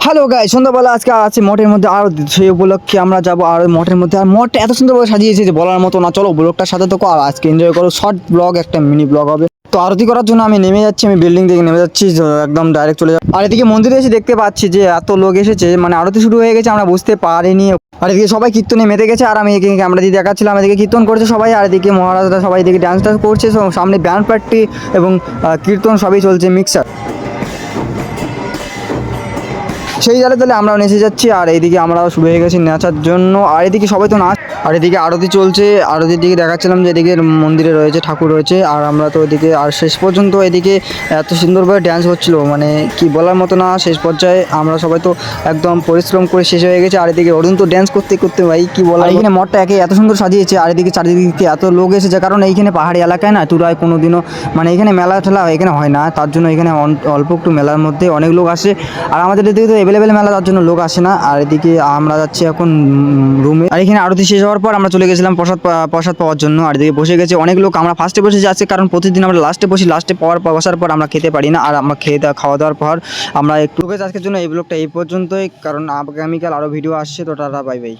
Hello guys, সন্ধ্যাবেলা আজকে আছে মঠের মধ্যে আর সেই উপলক্ষে আমরা যাবো আর মঠের মধ্যে। আর মঠটা এত সুন্দরভাবে সাজিয়েছে যে বলার মতো না। চলো ব্লগটার সাথে তো আর আজকে এনজয় করো। শর্ট ব্লগ, একটা মিনি ব্লগ হবে। তো আরতি করার জন্য আমি নেমে যাচ্ছি, আমি বিল্ডিং থেকে নেমে যাচ্ছি, একদম ডাইরেক্ট চলে যাবো। আর এদিকে মন্দিরে এসে দেখতে পাচ্ছি যে এত লোক এসেছে, মানে আরতি শুরু হয়ে গেছে, আমরা বুঝতে পারিনি। আর এদিকে সবাই কীর্তনে মেতে গেছে, আর আমি এদিকে ক্যামেরা দিয়ে দেখাচ্ছিলাম, এদিকে কীর্তন করছে সবাই, আর এদিকে মহারাজরা সবাই এদিকে ডান্স টান্স করছে, সামনে ব্যান্ড পার্টি এবং কীর্তন সবই চলছে মিক্সার। সেই জালে তাহলে আমরাও নেচে যাচ্ছি, আর এইদিকে আমরাও শুরু হয়ে গেছি নাচার জন্য। আর এদিকে সবাই তো নাচ, আর এদিকে আরতি চলছে। আরতির দিকে দেখাচ্ছিলাম যে এদিকে মন্দিরে রয়েছে ঠাকুর রয়েছে, আর আমরা তো এদিকে আর শেষ পর্যন্ত এদিকে এত সুন্দরভাবে ড্যান্স হচ্ছিলো, মানে কি বলার মতো না। শেষ পর্যায়ে আমরা সবাই তো একদম পরিশ্রম করে শেষ হয়ে গেছে। আর এদিকে অরুণ তো ড্যান্স করতে করতে ভাই কি বলা, এখানে মঠটা একে এত সুন্দর সাজিয়েছে, আর এদিকে চারিদিকে এত লোক এসেছে, কারণ এইখানে পাহাড়ি এলাকায় না তুরায় কোনো দিনও মানে এখানে মেলা ঠেলা এখানে হয় না, তার জন্য এখানে অল্প একটু মেলার মধ্যে অনেক লোক আসে। আর আমাদের এদিকে তো অ্যাভেলেবেল মেলা, তার জন্য লোক আসে না। আর এদিকে আমরা যাচ্ছি এখন রুমে। আর এখানে আরতি শেষ হওয়ার পর আমরা চলে গেছিলাম প্রসাদ পাওয়ার জন্য। আর এদিকে বসে গেছে অনেক লোক, আমরা ফার্স্টে বসে যাচ্ছি, কারণ প্রতিদিন আমরা লাস্টে বসি, লাস্টে বসার পর আমরা খেতে পারি না। আর আমরা খাওয়া দাওয়ার পর আমরা একটু আজকের জন্য এই ব্লগটা এই পর্যন্তই, কারণ আগামীকাল আরও ভিডিও আসছে। তো টাটা, বাই বাই।